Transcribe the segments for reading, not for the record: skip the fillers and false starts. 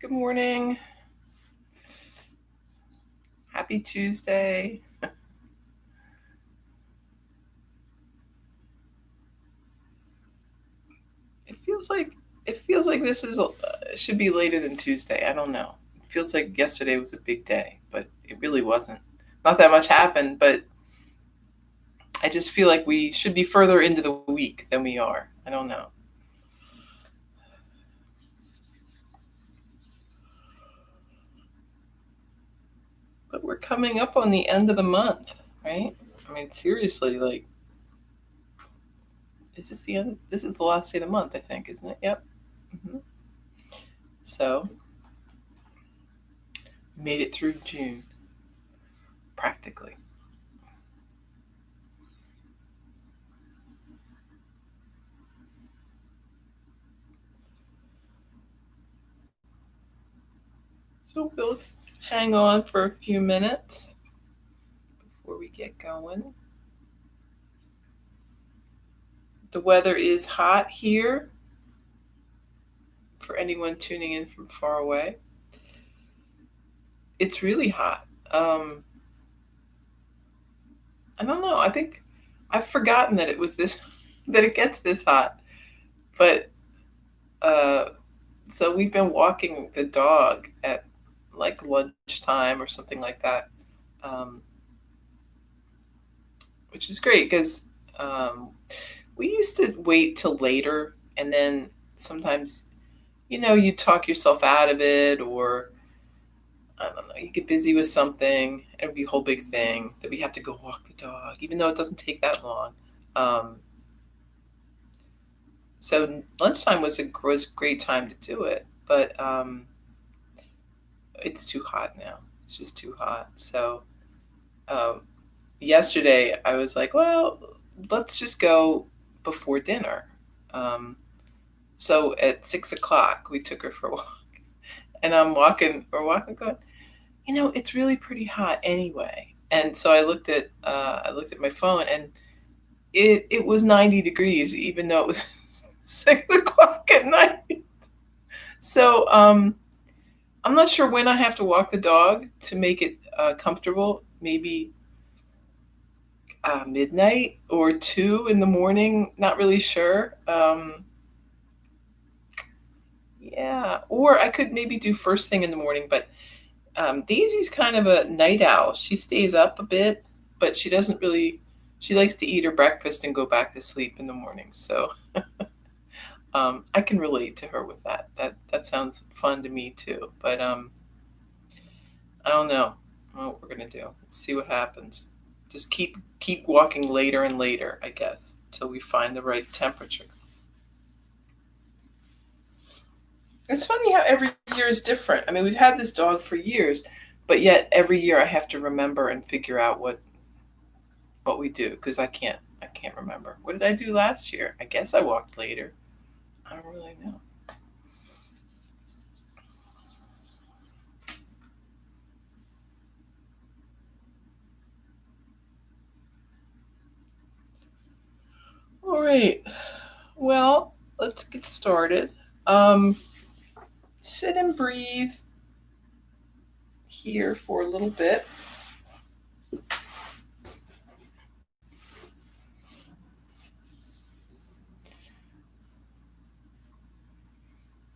Good morning. Happy Tuesday. It feels like this is should be later than Tuesday. I don't know. It feels like yesterday was a big day, but it really wasn't. Not that much happened, but I just feel like we should be further into the week than we are. I don't know. But we're coming up on the end of the month, right? I mean, seriously, like, is this the end? This is the last day of the month, I think, isn't it? Yep. hmm So, we made it through June, practically. So we'll hang on for a few minutes before we get going. The weather is hot here for anyone tuning in from far away. It's really hot. I don't know. I think I've forgotten that it was this, that it gets this hot. But uh, so we've been walking the dog at like lunchtime or something like that, um, which is great because um, we used to wait till later and then sometimes you talk yourself out of it, or I don't know, you get busy with something, and it would be a whole big thing that we have to go walk the dog, even though it doesn't take that long. Um, so lunchtime was a great time to do it, but it's too hot now. It's just too hot. So um, yesterday I was like, well, let's just go before dinner. Um, so at 6 o'clock we took her for a walk, and we're walking, going, it's really pretty hot anyway. And so I looked at my phone, and it was 90 degrees, even though it was 6 o'clock at night. So I'm not sure when I have to walk the dog to make it comfortable. Maybe midnight or 2 in the morning. Not really sure. Yeah, or I could maybe do first thing in the morning, but Daisy's kind of a night owl. She stays up a bit, but she doesn't really. She likes to eat her breakfast and go back to sleep in the morning. So I can relate to her with that. That sounds fun to me too. But I don't know what we're gonna do. See what happens. Just keep walking later and later, I guess, till we find the right temperature. It's funny how every year is different. I mean, we've had this dog for years, but yet every year I have to remember and figure out what we do, because I can't remember. What did I do last year? I guess I walked later. I don't really know. All right. Well, let's get started. Um, Sit and breathe here for a little bit.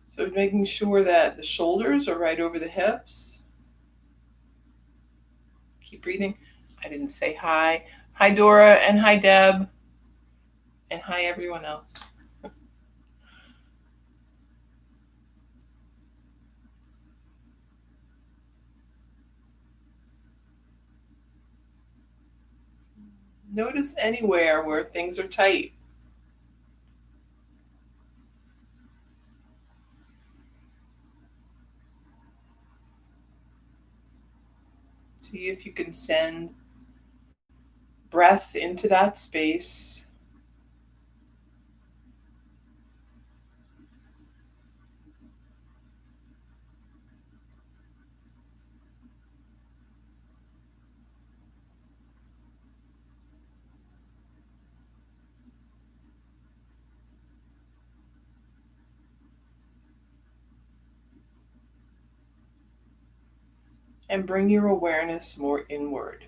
So making sure that the shoulders are right over the hips. Keep breathing. I didn't say hi. Hi, Dora, and hi, Deb, and hi, everyone else. Notice anywhere where things are tight. See if you can send breath into that space. And bring your awareness more inward.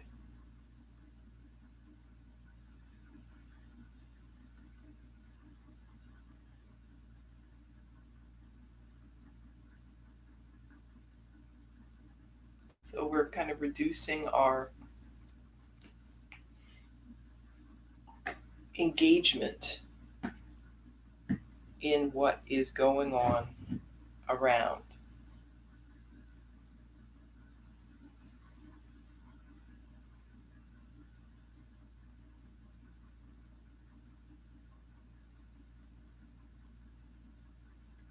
So we're kind of reducing our engagement in what is going on around.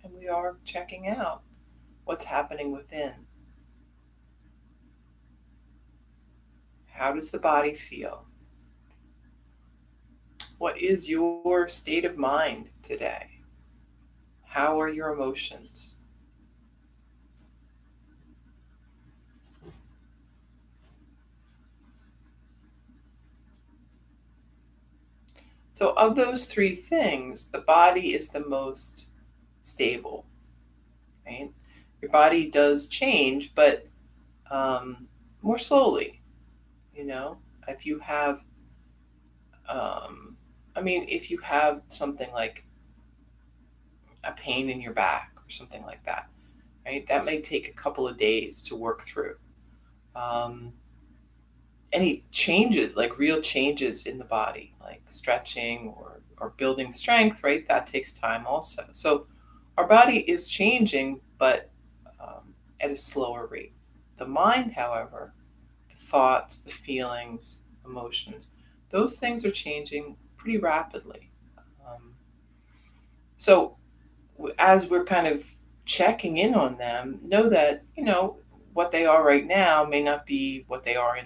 And we are checking out what's happening within. How does the body feel? What is your state of mind today? How are your emotions? So, of those three things, the body is the most stable, right? Your body does change, but more slowly, you know? If you have, if you have something like a pain in your back or something like that, right? That may take a couple of days to work through. Um, any changes, like real changes in the body, like stretching or building strength, right? That takes time also. So our body is changing, but at a slower rate. The mind, however, the thoughts, the feelings, emotions, those things are changing pretty rapidly. Um, so as we're kind of checking in on them, know that, what they are right now may not be what they are in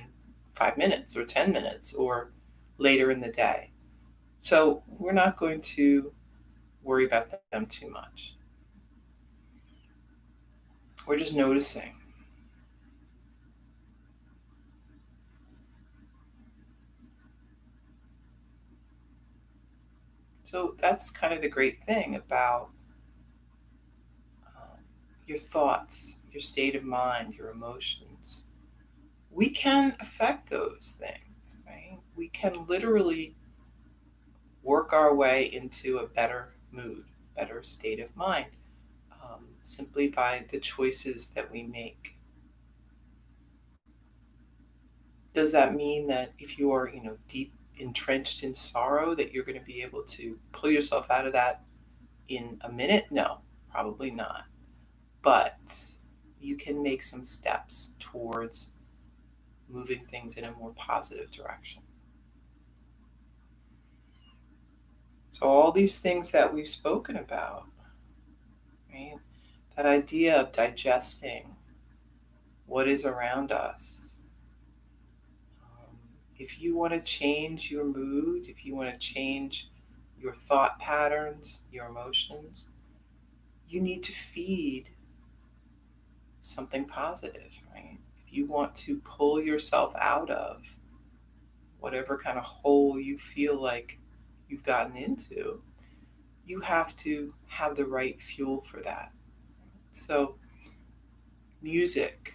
5 minutes or 10 minutes or later in the day. So we're not going to worry about them too much. We're just noticing. So that's kind of the great thing about um, your thoughts, your state of mind, your emotions. We can affect those things, right? We can literally work our way into a better mood, better state of mind, simply by the choices that we make. Does that mean that if you are, deep entrenched in sorrow, that you're going to be able to pull yourself out of that in a minute? No, probably not. But you can make some steps towards moving things in a more positive direction. So, all these things that we've spoken about, right? That idea of digesting what is around us. Um, if you want to change your mood, if you want to change your thought patterns, your emotions, you need to feed something positive, right? If you want to pull yourself out of whatever kind of hole you feel like you've gotten into, you have to have the right fuel for that. So, music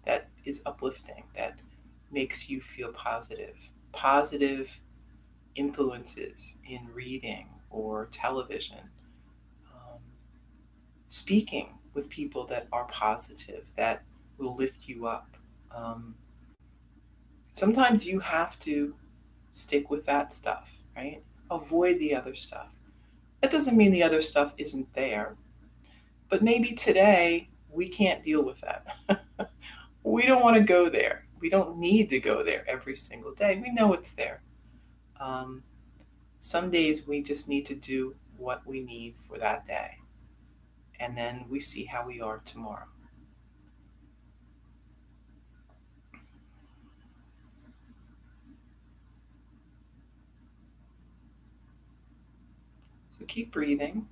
that is uplifting, that makes you feel positive, positive influences in reading or television, um, speaking with people that are positive, that will lift you up. Um, Sometimes you have to stick with that stuff, right? Avoid the other stuff. That doesn't mean the other stuff isn't there, but maybe today we can't deal with that. We don't want to go there. We don't need to go there every single day. We know it's there. Um, some days we just need to do what we need for that day, and then we see how we are tomorrow. So keep breathing,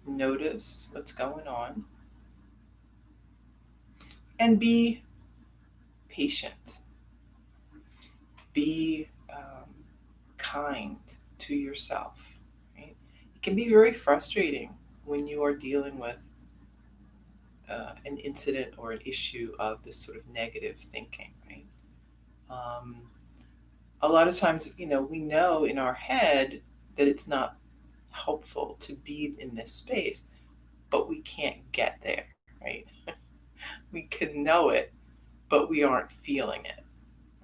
notice what's going on, and be patient. Be kind to yourself. Right? It can be very frustrating when you are dealing with an incident or an issue of this sort of negative thinking, right? Um, a lot of times, we know in our head that it's not helpful to be in this space, but we can't get there, right? We can know it, but we aren't feeling it,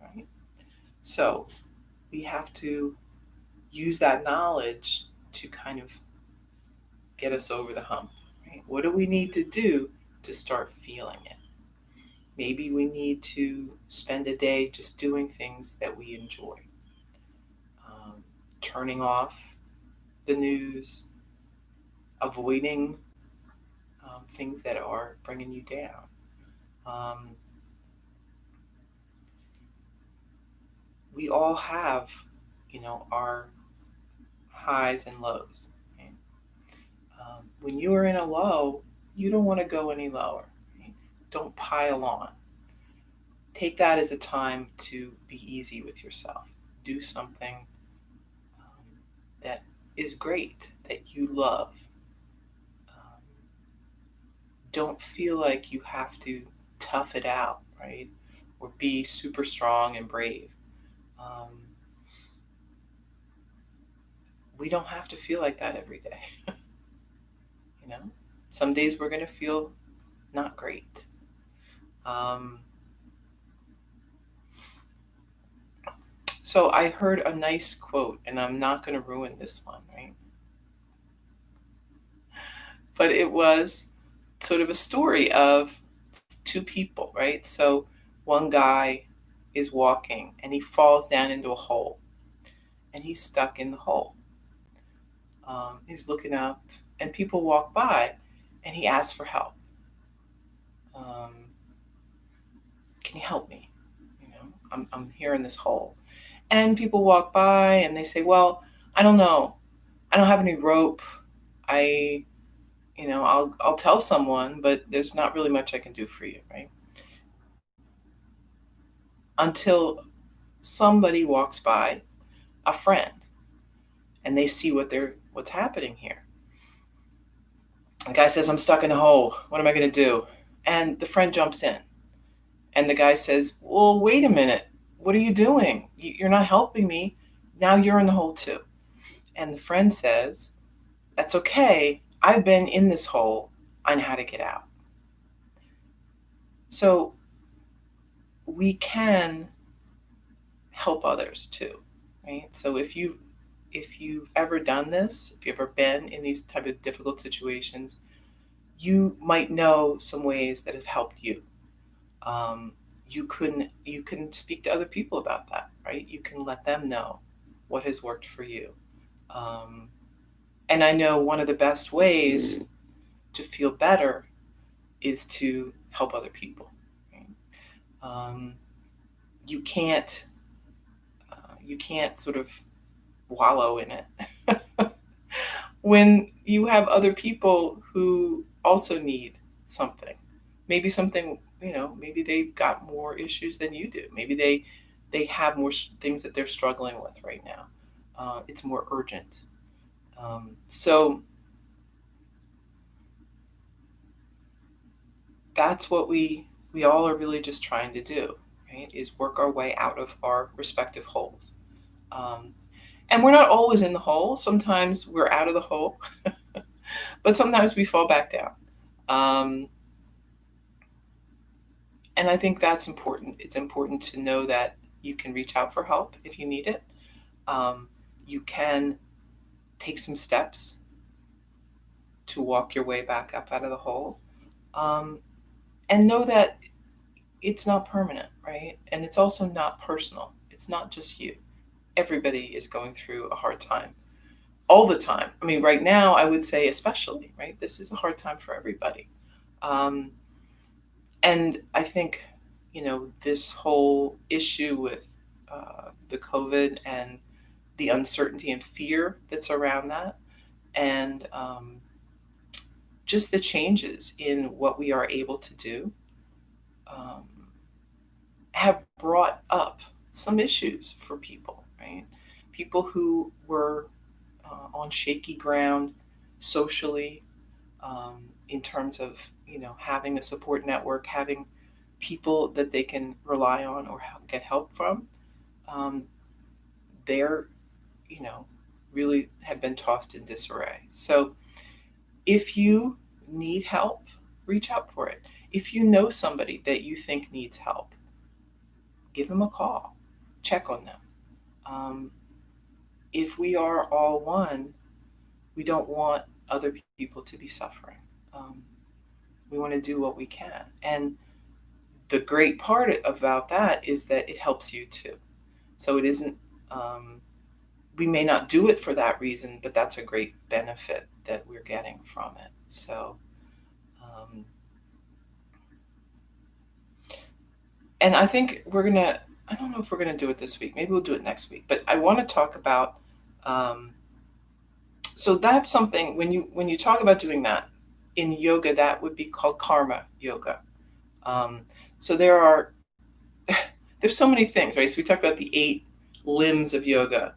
right? So we have to use that knowledge to kind of get us over the hump, right? What do we need to do to start feeling it? Maybe we need to spend a day just doing things that we enjoy, um, turning off the news, avoiding things that are bringing you down. Um, we all have, our highs and lows. Right? When you are in a low, you don't want to go any lower. Right? Don't pile on. Take that as a time to be easy with yourself. Do something that is great, that you love. Um, don't feel like you have to tough it out, right? Or be super strong and brave. Um, we don't have to feel like that every day. you know, some days we're going to feel not great. Um, so I heard a nice quote, and I'm not going to ruin this one, right? But it was sort of a story of two people, right? So one guy is walking and he falls down into a hole and he's stuck in the hole. He's looking up and people walk by and he asks for help. Um, can you help me? I'm here in this hole. And people walk by and they say, well, I don't know. I don't have any rope. I, I'll tell someone, but there's not really much I can do for you, right? Until somebody walks by, a friend, and they see what's happening here. The guy says, I'm stuck in a hole. What am I going to do? And the friend jumps in. And the guy says, well, wait a minute. What are you doing? You're not helping me. Now you're in the hole too. And the friend says, that's okay. I've been in this hole. I know how to get out. So we can help others too, right? So if you've ever done this, if you've ever been in these type of difficult situations, you might know some ways that have helped you. Um, you can speak to other people about that, right? You can let them know what has worked for you. Um, and I know one of the best ways to feel better is to help other people. Right? Um, you can't you can't sort of wallow in it when you have other people who also need something. Maybe something, maybe they've got more issues than you do. Maybe they have more things that they're struggling with right now. It's more urgent. So that's what we all are really just trying to do, right? Is work our way out of our respective holes. Um, and we're not always in the hole. Sometimes we're out of the hole, but sometimes we fall back down. Um, and I think that's important. It's important to know that you can reach out for help if you need it. Um, you can take some steps to walk your way back up out of the hole. Um, and know that it's not permanent, right? And it's also not personal. It's not just you. Everybody is going through a hard time all the time. I mean, right now, I would say especially, right? This is a hard time for everybody. Um, and I think, this whole issue with the COVID and the uncertainty and fear that's around that, and just the changes in what we are able to do, um, have brought up some issues for people, right? People who were on shaky ground socially, in terms of having a support network, having people that they can rely on or get help from, um, they're, you know, really have been tossed in disarray. So if you need help, reach out for it. If you know somebody that you think needs help, give them a call, check on them. Um, if we are all one, we don't want other people to be suffering. Um, we want to do what we can. And the great part about that is that it helps you too. So it isn't, um, we may not do it for that reason, but that's a great benefit that we're getting from it. So, um, and I think I don't know if we're going to do it this week. Maybe we'll do it next week. But I want to talk about, um, so that's something, when you talk about doing that in yoga, that would be called karma yoga. Um, so there's so many things, right? So we talked about the 8 limbs of yoga,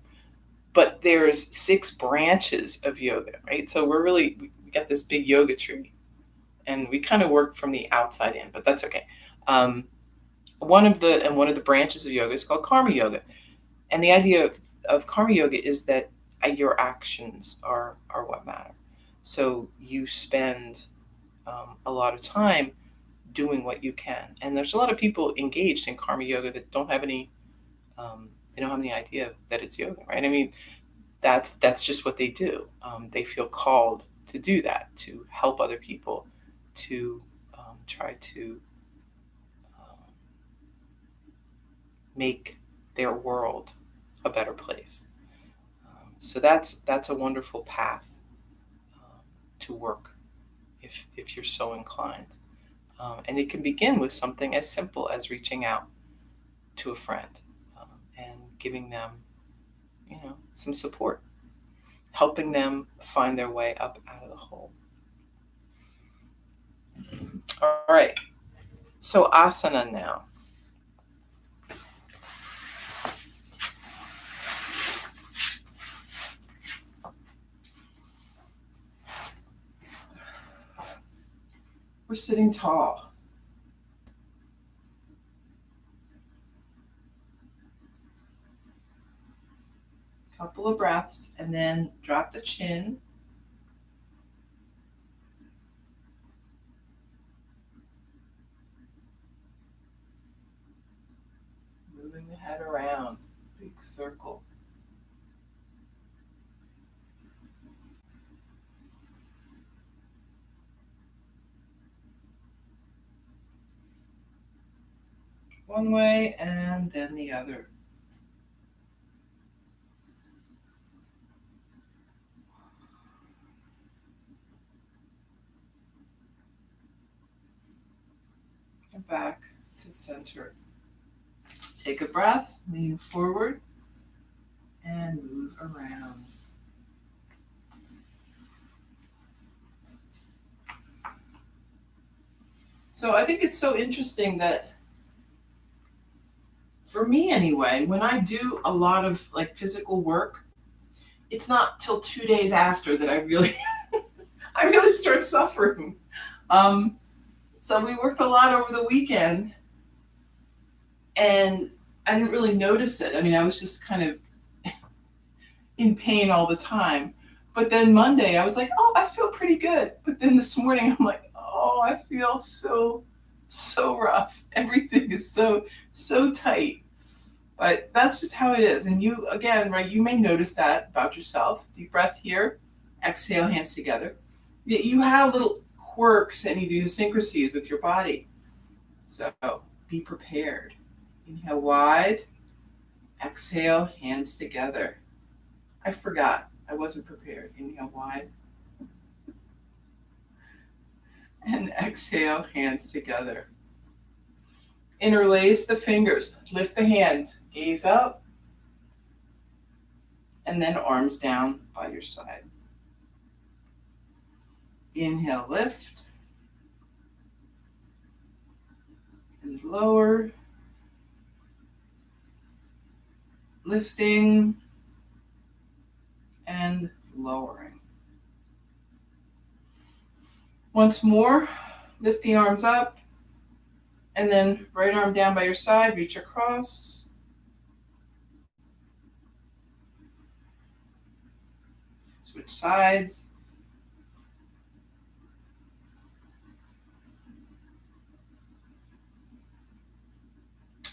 but there's 6 branches of yoga, right? So we got this big yoga tree, and we kind of work from the outside in, but that's okay. One of the branches of yoga is called karma yoga, and the idea of karma yoga is that your actions are what matter. So you spend a lot of time doing what you can, and there's a lot of people engaged in karma yoga that don't have any they don't have any idea that it's yoga, right? I mean, that's just what they do. They feel called to do that, to help other people, to try to um, make their world a better place. So that's a wonderful path to work if you're so inclined. And it can begin with something as simple as reaching out to a friend and giving them, some support, helping them find their way up out of the hole. All right. So asana now. We're sitting tall. Couple of breaths, and then drop the chin. Moving the head around, big circle. One way and then the other. And back to center. Take a breath, lean forward, and move around. So I think it's so interesting that, for me anyway, when I do a lot of like physical work, it's not till 2 days after that I really I really start suffering. Um, so we worked a lot over the weekend, and I didn't really notice it. I mean, I was just kind of in pain all the time. But then Monday, I was like, oh, I feel pretty good. But then this morning, I'm like, oh, I feel so rough. Everything is so tight. But that's just how it is. And you, again, right, you may notice that about yourself. Deep breath here, exhale, hands together. You have little quirks and idiosyncrasies with your body. So be prepared. Inhale wide, exhale, hands together. I forgot. I wasn't prepared. Inhale wide. And exhale, hands together. Interlace the fingers. Lift the hands. Gaze up. And then arms down by your side. Inhale, lift. And lower. Lifting. And lowering. Once more, Lift the arms up, and then right arm down by your side, reach across. Switch sides.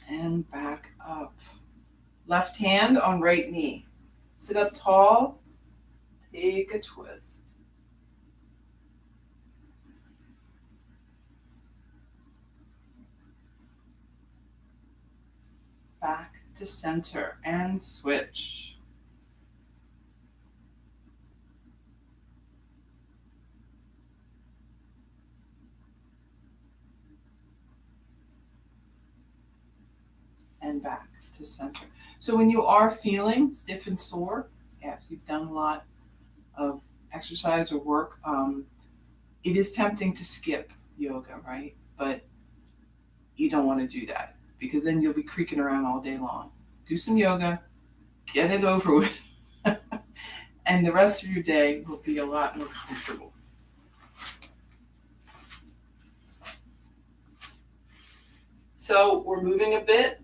And back up. Left hand on right knee. Sit up tall. Take a twist. Back to center and switch. And back to center. So when you are feeling stiff and sore, if you've done a lot of exercise or work, it is tempting to skip yoga, right? But you don't want to do that because then you'll be creaking around all day long. Do some yoga, get it over with, and the rest of your day will be a lot more comfortable. So we're moving a bit.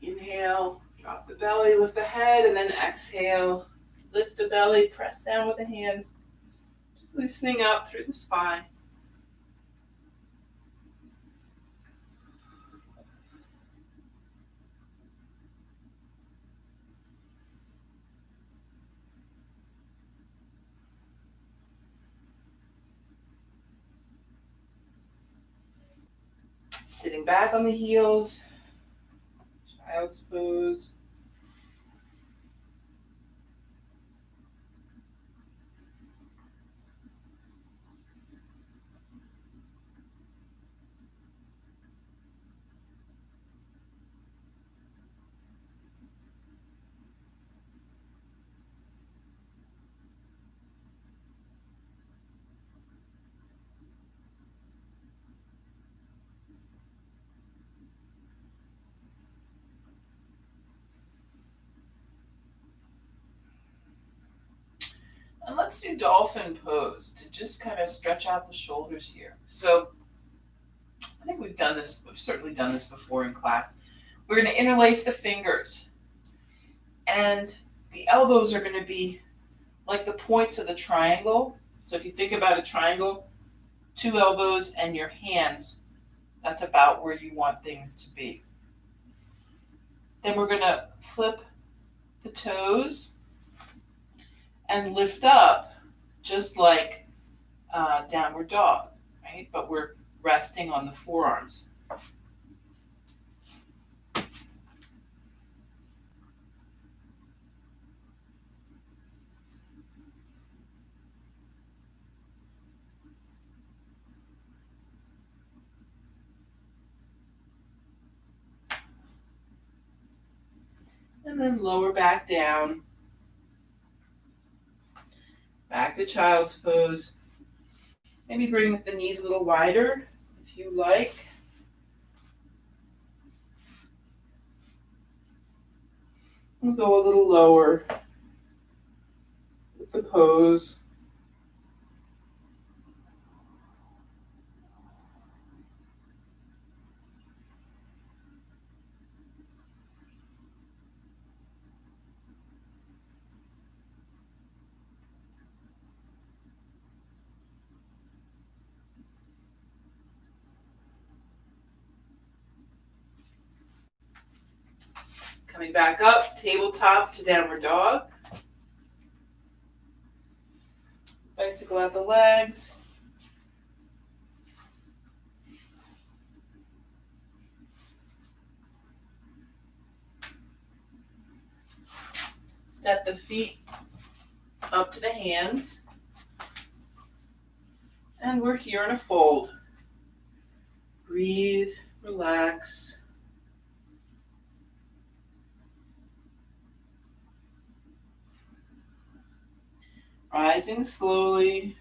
Inhale, drop the belly, lift the head, and then exhale. Lift the belly, press down with the hands, just loosening up through the spine. Sitting back on the heels, child's pose. And let's do dolphin pose to just kind of stretch out the shoulders here. So I think we've certainly done this before in class. We're going to interlace the fingers, and the elbows are going to be like the points of the triangle. So if you think about a triangle, 2 elbows and your hands, that's about where you want things to be. Then we're going to flip the toes and lift up just like downward dog, right? But we're resting on the forearms. And then lower back down. Back to child's pose. Maybe bring the knees a little wider if you like. We'll go a little lower with the pose. Coming back up, tabletop to downward dog. Bicycle out the legs. Step the feet up to the hands. And we're here in a fold. Breathe, relax. Rising slowly.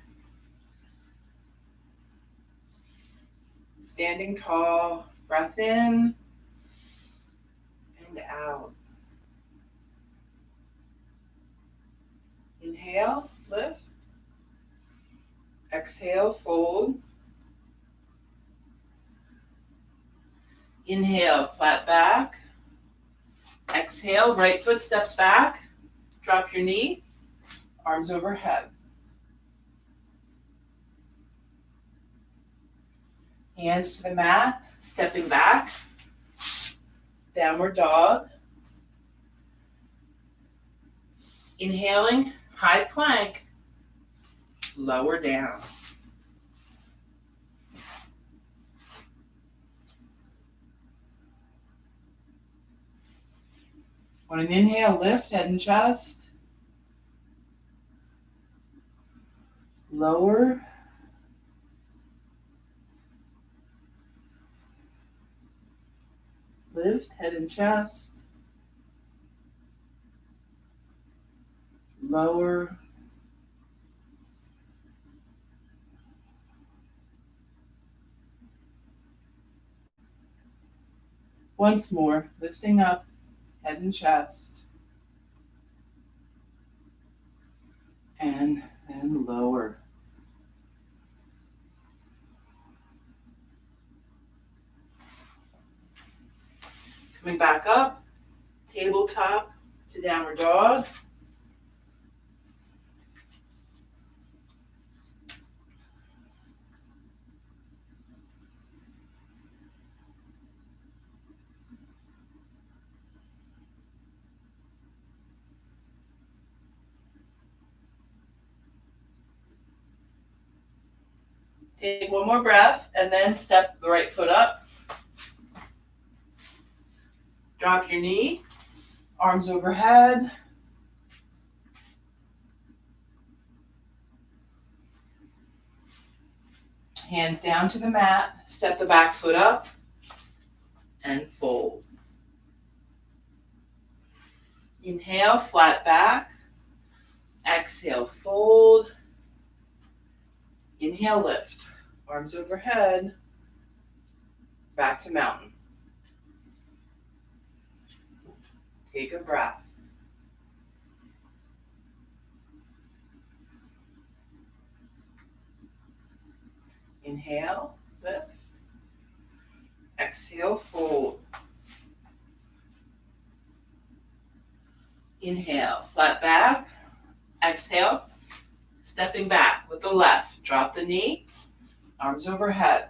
Standing tall. Breath in and out. Inhale, lift. Exhale, fold. Inhale, flat back. Exhale, right foot steps back. Drop your knee, arms overhead. Hands to the mat, stepping back. Downward dog. Inhaling, high plank. Lower down. On an inhale, lift head and chest. Lower. Lift head and chest. Lower. Once more, lifting up head and chest. And then lower. Coming back up, tabletop to downward dog. Take one more breath and then step the right foot up. Drop your knee, arms overhead. Hands down to the mat, step the back foot up and fold. Inhale, flat back. Exhale, fold. Inhale, lift. Arms overhead. Back to mountain. Take a breath. Inhale, lift. Exhale, fold. Inhale, flat back. Exhale, stepping back with the left. Drop the knee, arms overhead.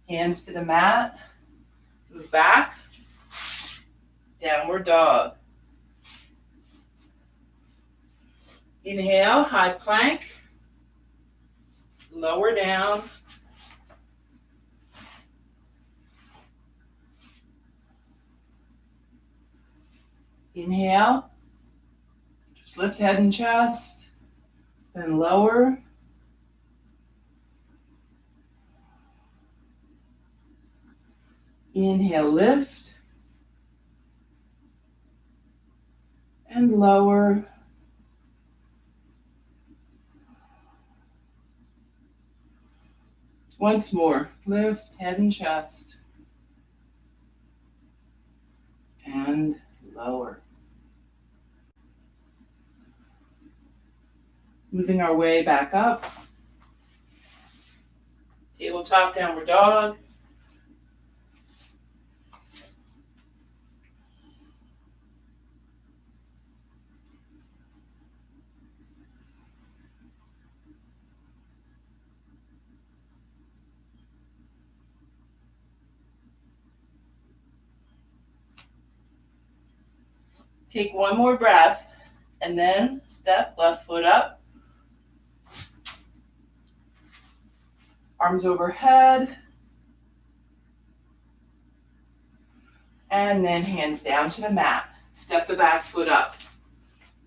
Hands to the mat. Move back. Downward dog. Inhale, high plank. Lower down. Inhale. Just lift head and chest. Then lower. Inhale, lift. And lower. Once more, lift head and chest. And lower. Moving our way back up. Tabletop downward dog. Take one more breath and then step left foot up. Arms overhead. And then hands down to the mat. Step the back foot up.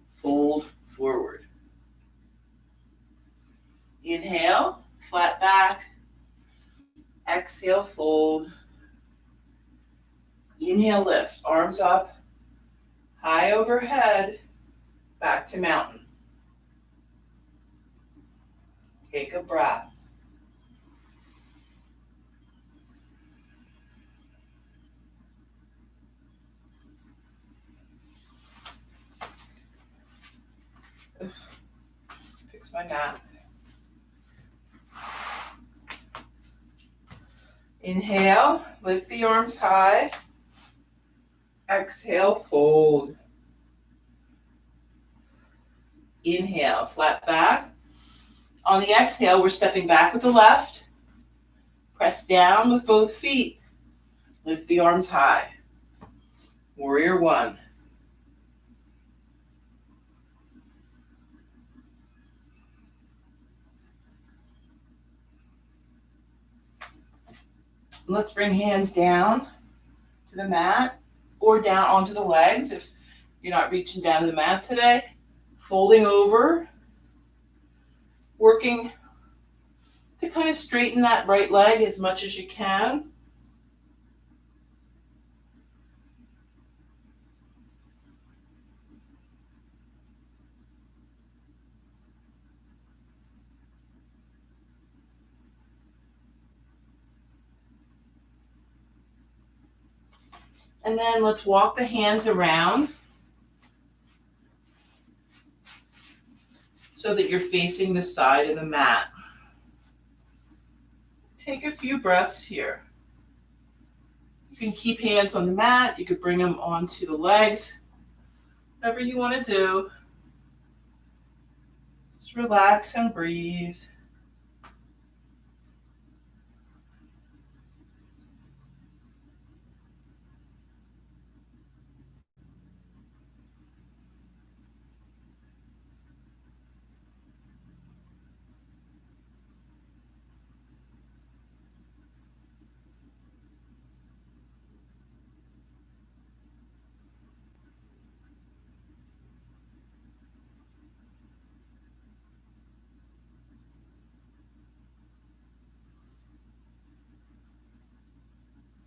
Fold forward. Inhale, flat back. Exhale, fold. Inhale, lift. Arms up. High overhead, back to mountain. Take a breath. to my mat. Inhale, lift the arms high. Exhale, fold. Inhale, flat back. On the exhale, we're stepping back with the left. Press down with both feet. Lift the arms high. Warrior one. Let's bring hands down to the mat or down onto the legs if you're not reaching down to the mat today. Folding over, working to kind of straighten that right leg as much as you can. And then let's walk the hands around so that you're facing the side of the mat. Take a few breaths here. You can keep hands on the mat. You could bring them onto the legs. Whatever you want to do. Just relax and breathe.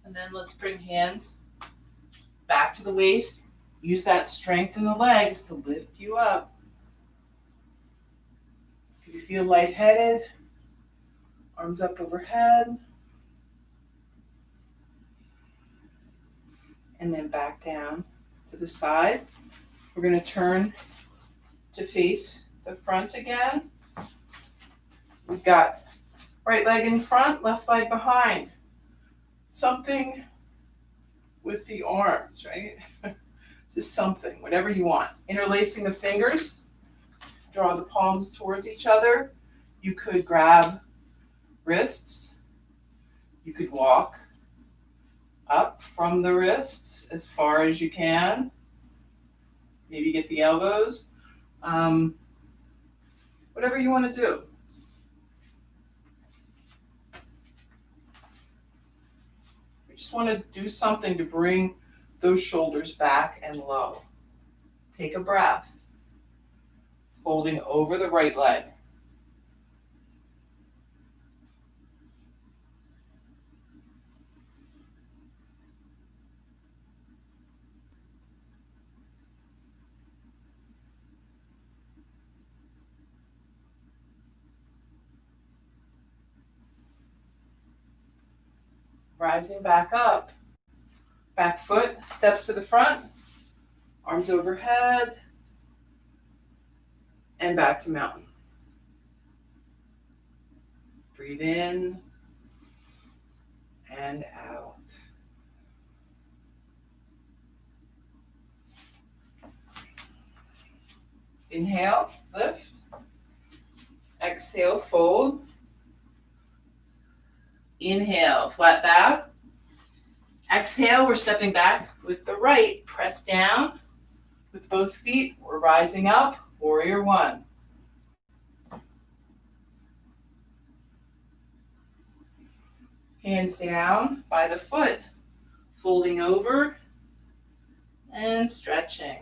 And then let's bring hands back to the waist. Use that strength in the legs to lift you up. If you feel lightheaded, arms up overhead. And then back down to the side. We're going to turn to face the front again. We've got right leg in front, left leg behind. Something with the arms, right? Just something, whatever you want. Interlacing the fingers, draw the palms towards each other. You could grab wrists. You could walk up from the wrists as far as you can. Maybe get the elbows. Whatever you want to do. Just want to do something to bring those shoulders back and low. Take a breath. Folding over the right leg. Rising back up. Back foot steps to the front. Arms overhead. And back to mountain. Breathe in and out. Inhale, lift. Exhale, fold. Inhale, flat back. Exhale, we're stepping back with the right. Press down with both feet. We're rising up, warrior one. Hands down by the foot, folding over and stretching.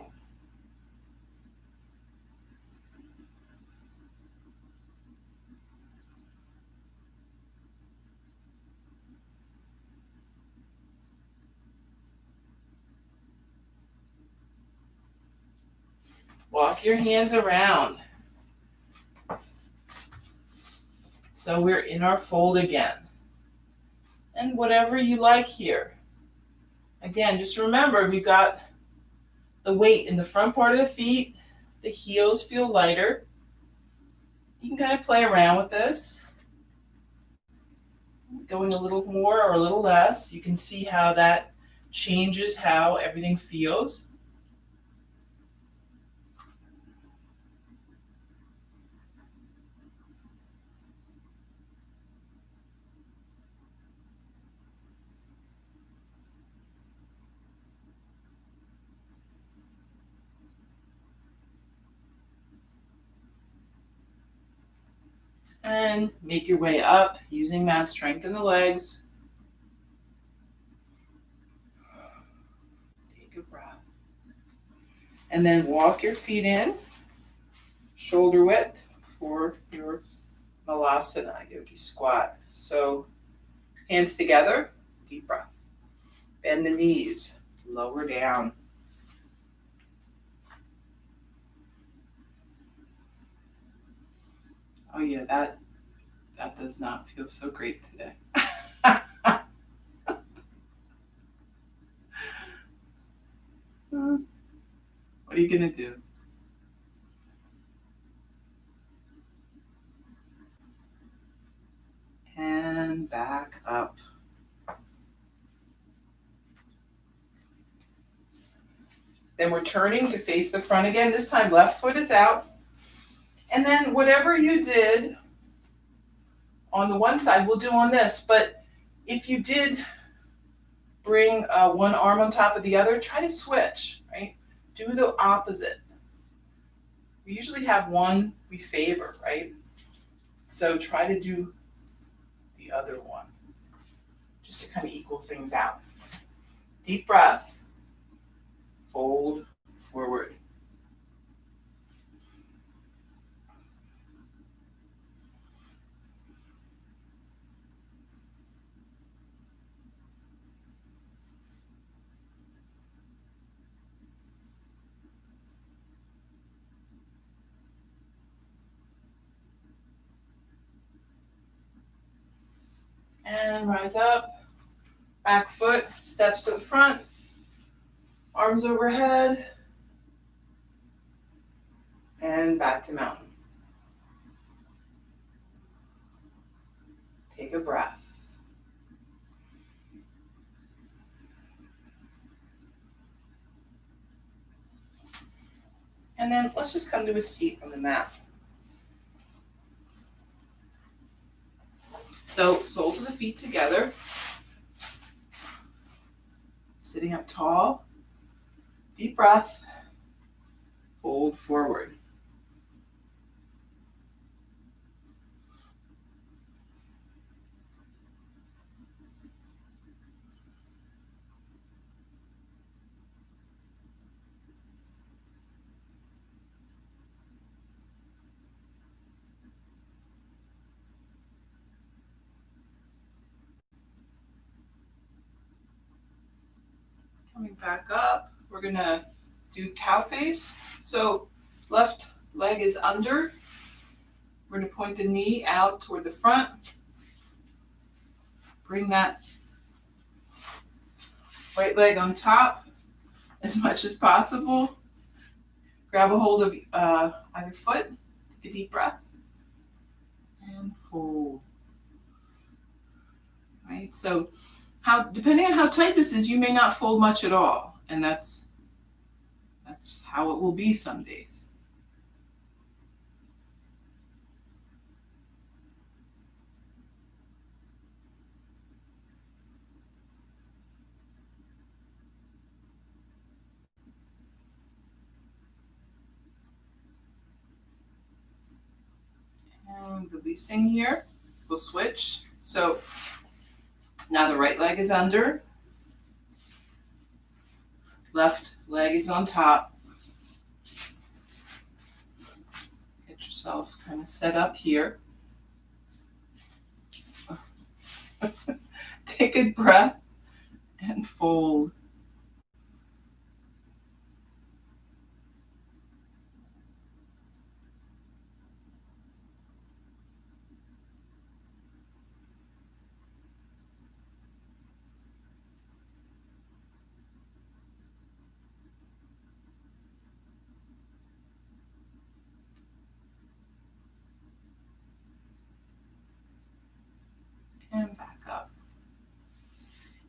Walk your hands around. So we're in our fold again. And whatever you like here. Again, just remember we've got the weight in the front part of the feet. The heels feel lighter. You can kind of play around with this, going a little more or a little less. You can see how that changes how everything feels. And make your way up using that strength in the legs. Take a breath. And then walk your feet in, shoulder width for your Malasana, Yogi Squat. So hands together, deep breath. Bend the knees, lower down. Oh yeah, that does not feel so great today. What are you gonna do? And back up. Then we're turning to face the front again. This time left foot is out. And then whatever you did on the one side, we'll do on this. But if you did bring one arm on top of the other, try to switch, right? Do the opposite. We usually have one we favor, right? So try to do the other one, just to kind of equal things out. Deep breath, fold forward. And rise up, back foot, steps to the front, arms overhead, and back to mountain. Take a breath. And then let's just come to a seat on the mat. So soles of the feet together, sitting up tall, deep breath, fold forward. Coming back up, we're gonna do Cowface. So left leg is under. We're gonna point the knee out toward the front. Bring that right leg on top as much as possible. Grab a hold of either foot, take a deep breath, and fold. Right, so depending on how tight this is, you may not fold much at all, and that's how it will be some days. And releasing here, we'll switch. So now the right leg is under, left leg is on top. Get yourself kind of set up here. Take a breath and fold.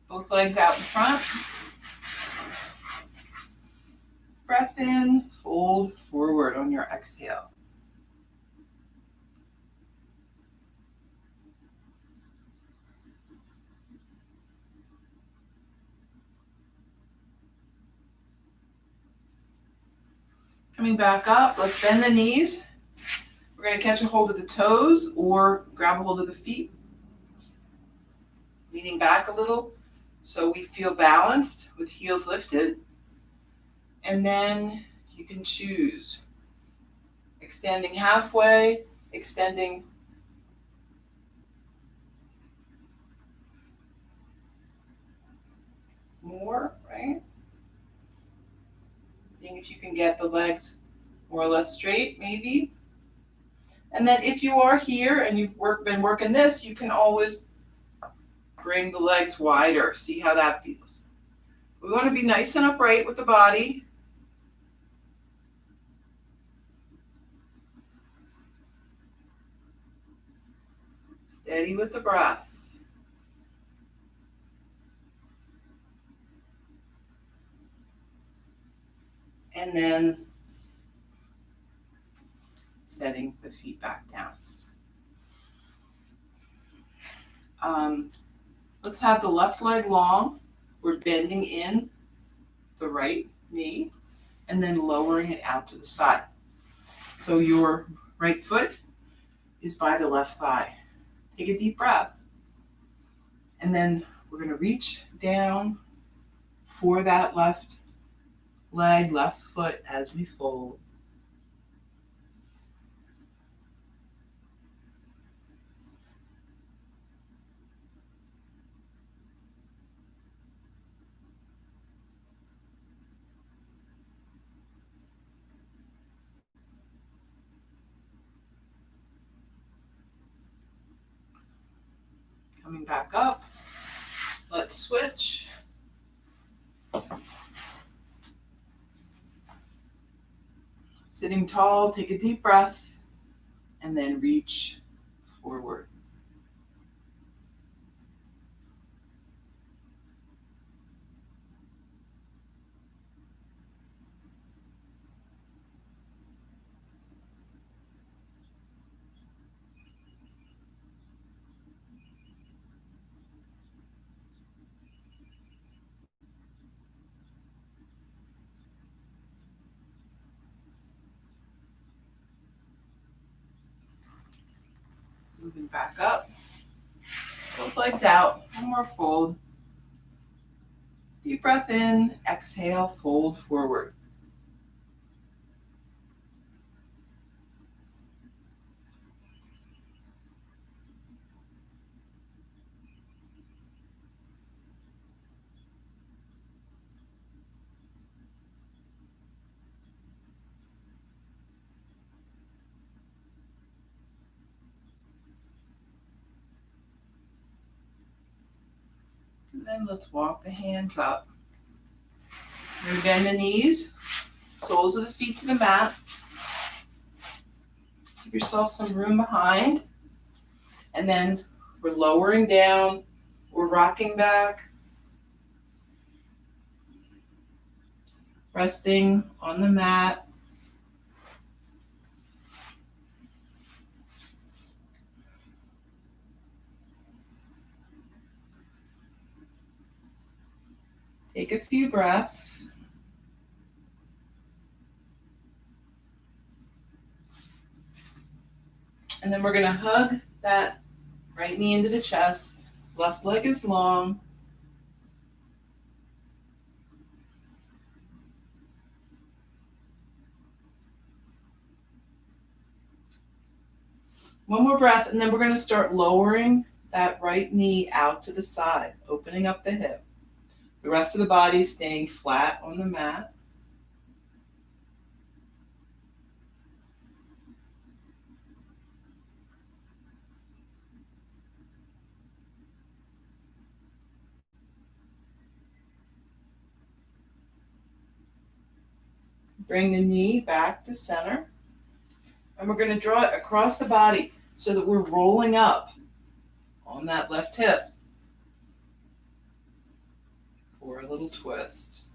Both legs out in front. Breath in, fold forward on your exhale. Coming back up, let's bend the knees. We're going to catch a hold of the toes or grab a hold of the feet. Leaning back a little so we feel balanced with heels lifted. And then you can choose extending halfway, extending more, right? Seeing if you can get the legs more or less straight, maybe. And then if you are here and you've been working this, you can always bring the legs wider. See how that feels. We want to be nice and upright with the body. Steady with the breath. And then setting the feet back down. Let's have the left leg long. We're bending in the right knee and then lowering it out to the side. So your right foot is by the left thigh. Take a deep breath. And then we're going to reach down for that left leg, left foot as we fold. Coming back up. Let's switch. Sitting tall, take a deep breath, and then reach forward. Moving back up. Both legs out. One more fold. Deep breath in. Exhale, fold forward. And then let's walk the hands up. We're going to bend the knees, soles of the feet to the mat. Give yourself some room behind. And then we're lowering down. We're rocking back. Resting on the mat. Take a few breaths. And then we're going to hug that right knee into the chest. Left leg is long. One more breath, and then we're going to start lowering that right knee out to the side, opening up the hip. The rest of the body staying flat on the mat. Bring the knee back to center. And we're going to draw it across the body so that we're rolling up on that left hip. or a little twist.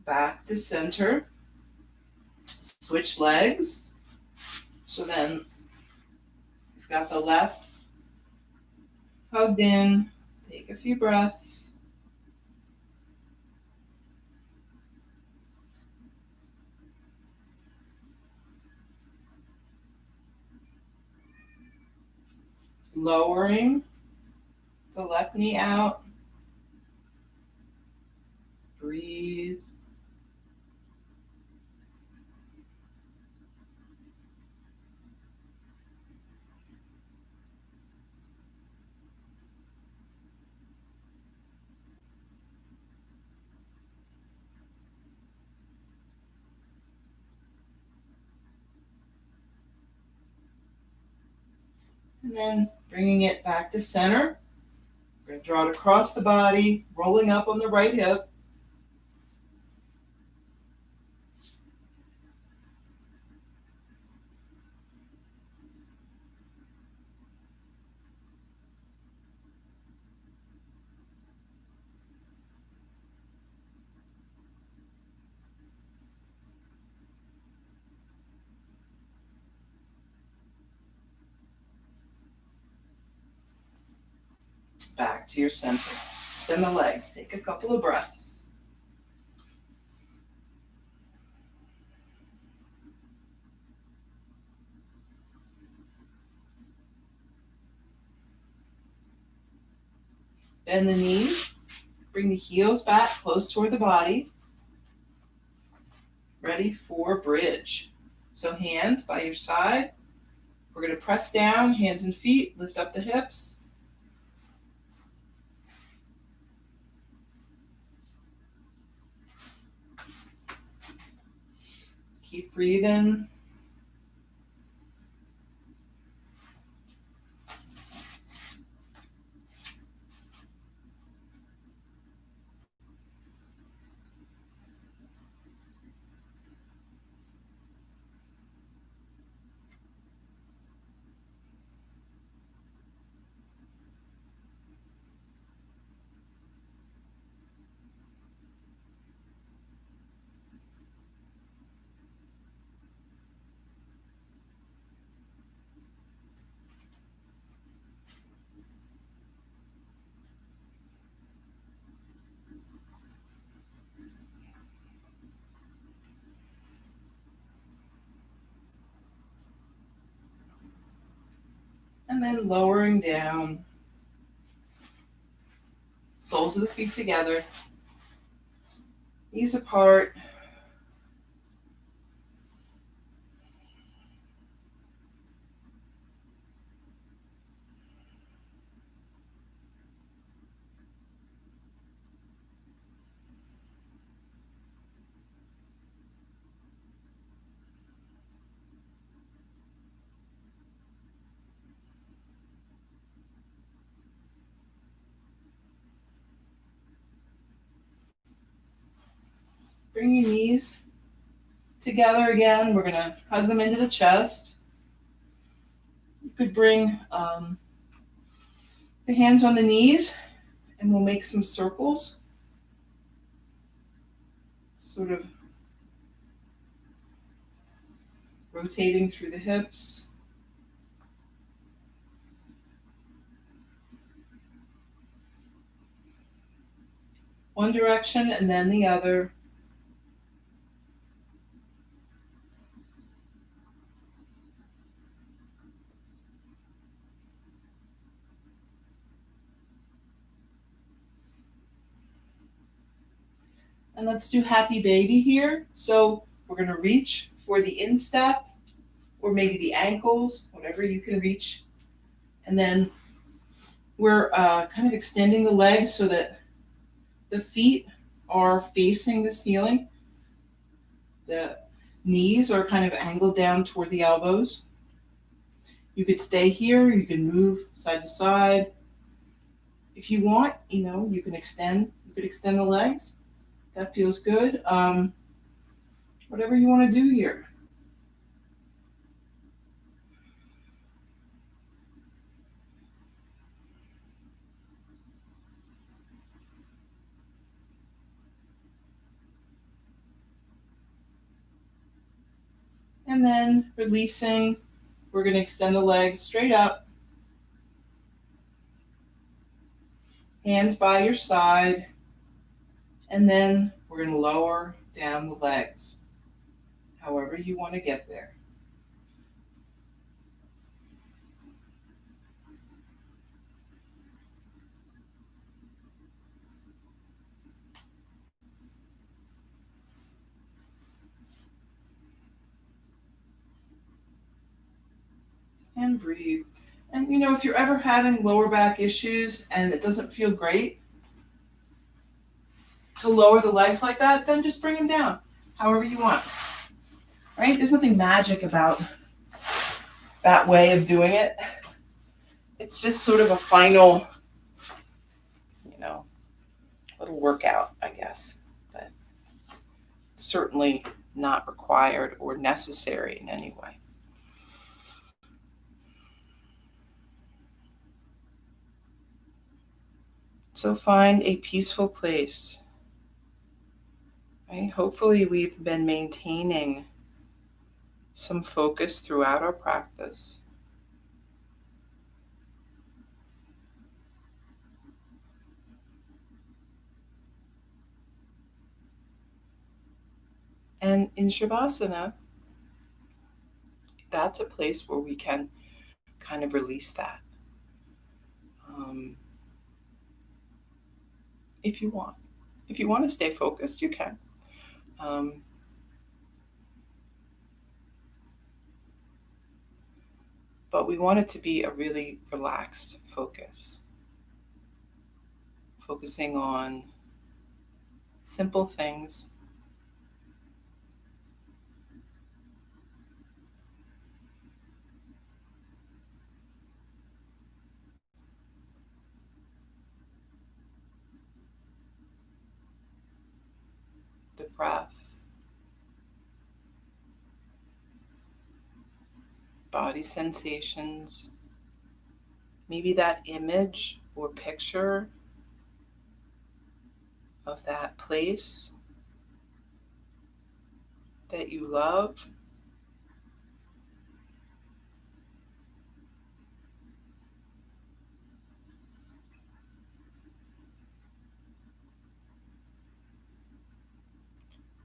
Back to center. Switch legs. So then you've got the left hugged in. Take a few breaths. Lowering the left knee out. Breathe. And then bringing it back to center. We're going to draw it across the body, rolling up on the right hip. Back to your center. Extend the legs. Take a couple of breaths. Bend the knees. Bring the heels back close toward the body. Ready for bridge. So hands by your side. We're going to press down, hands and feet. Lift up the hips. Keep breathing. And then lowering down. Soles of the feet together. Knees apart. Bring your knees together again. We're going to hug them into the chest. You could bring the hands on the knees and we'll make some circles. Sort of rotating through the hips. One direction and then the other. And let's do happy baby here. So we're going to reach for the instep or maybe the ankles, whatever you can reach. And then we're kind of extending the legs so that the feet are facing the ceiling. The knees are kind of angled down toward the elbows. You could stay here. You can move side to side. If you want, you can extend. You could extend the legs. That feels good. Whatever you want to do here. And then releasing, we're going to extend the legs straight up. Hands by your side. And then we're going to lower down the legs, however you want to get there. And breathe. And if you're ever having lower back issues and it doesn't feel great to lower the legs like that, then just bring them down, however you want. Right? There's nothing magic about that way of doing it. It's just sort of a final, little workout, I guess. But it's certainly not required or necessary in any way. So find a peaceful place. Right? Hopefully we've been maintaining some focus throughout our practice. And in Shavasana, that's a place where we can kind of release that. If you want. If you want to stay focused, you can. But we want it to be a really relaxed focus. Focusing on simple things. The breath. Body sensations. Maybe that image or picture of that place that you love.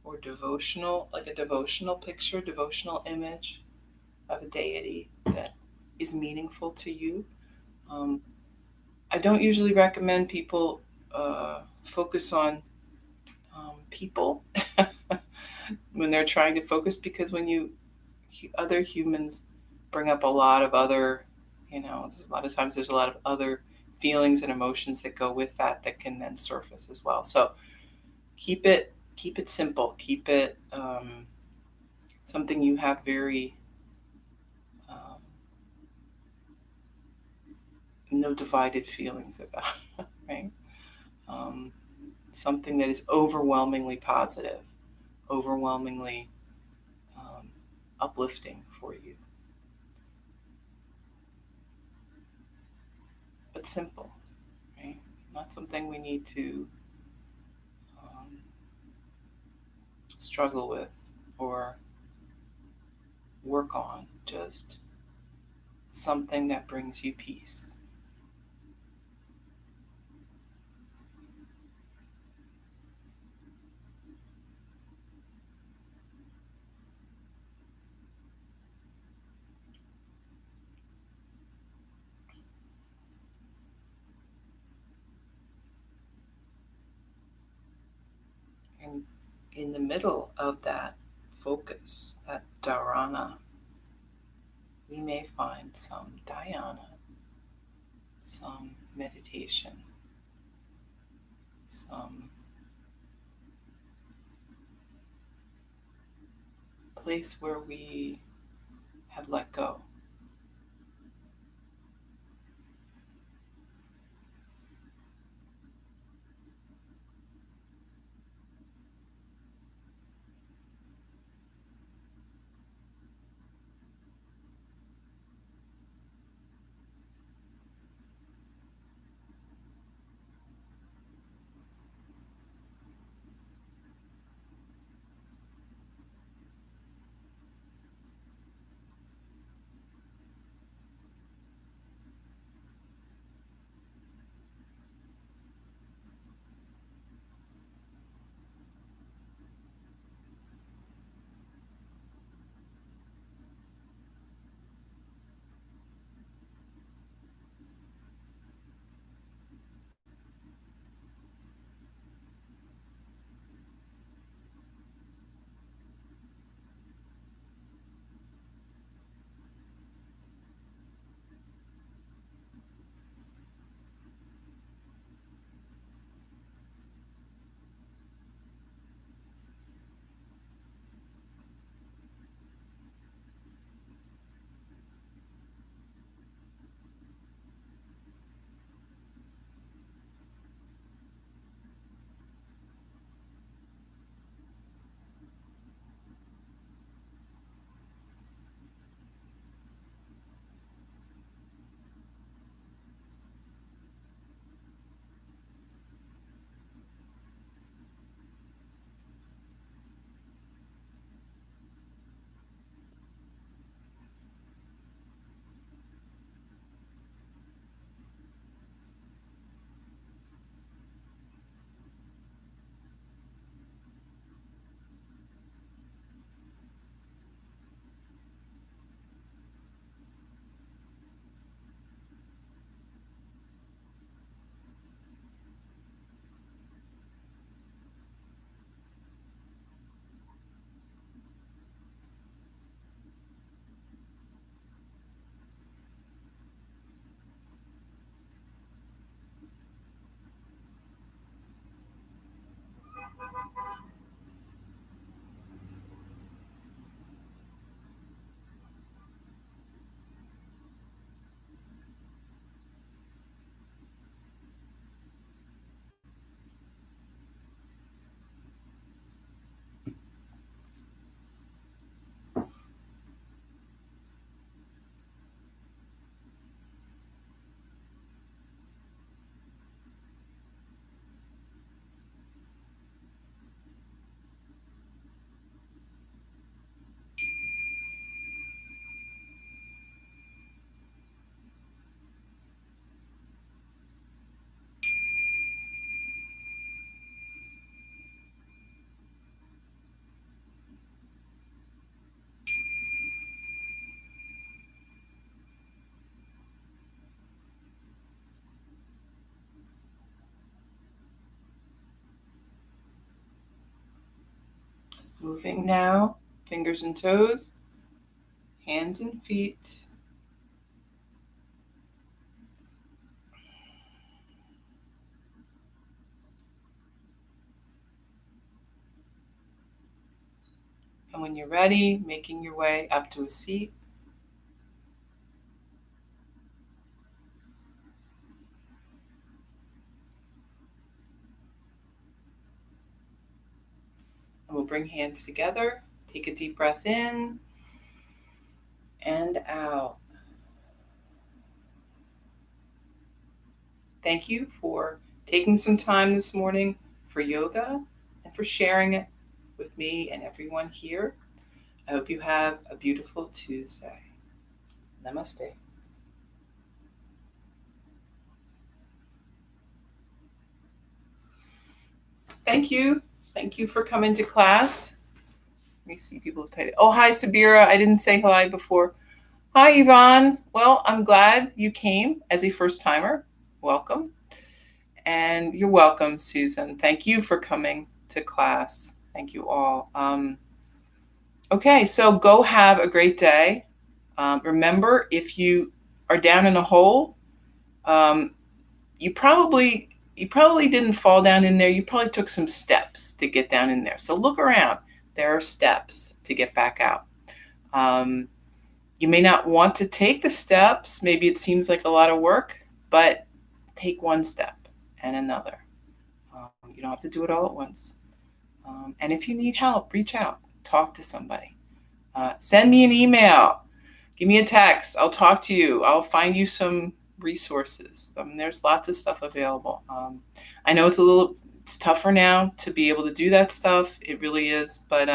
Or devotional, like a devotional picture, devotional image of a deity that is meaningful to you. I don't usually recommend people focus on people when they're trying to focus, because when other humans bring up a lot of other, there's a lot of times there's a lot of other feelings and emotions that go with that can then surface as well. So keep it simple. Keep it something you have very no divided feelings about, right? Something that is overwhelmingly positive, overwhelmingly uplifting for you. But simple, right? Not something we need to struggle with or work on, just something that brings you peace. And in the middle of that focus, that dharana, we may find some dhyana, some meditation, some place where we have let go. Moving now, fingers and toes, hands and feet. And when you're ready, making your way up to a seat. And we'll bring hands together. Take a deep breath in and out. Thank you for taking some time this morning for yoga and for sharing it with me and everyone here. I hope you have a beautiful Tuesday. Namaste. Thank you. Thank you for coming to class. Let me see people titled. Oh, hi, Sabira. I didn't say hi before. Hi, Yvonne. Well, I'm glad you came as a first timer. Welcome. And you're welcome, Susan. Thank you for coming to class. Thank you all. Okay, so go have a great day. Remember, if you are down in a hole, you probably didn't fall down in there. You probably took some steps to get down in there. So look around. There are steps to get back out. You may not want to take the steps. Maybe it seems like a lot of work, but take one step and another. You don't have to do it all at once. And if you need help, reach out. Talk to somebody. Send me an email. Give me a text. I'll talk to you. I'll find you some resources. There's lots of stuff available. I know it's tougher now to be able to do that stuff. It really is. But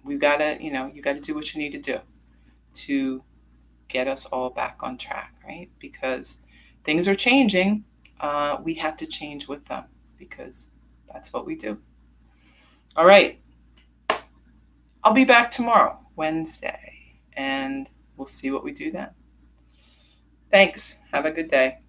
we've got to, you got to do what you need to do to get us all back on track, right? Because things are changing. We have to change with them because that's what we do. All right. I'll be back tomorrow, Wednesday, and we'll see what we do then. Thanks. Have a good day.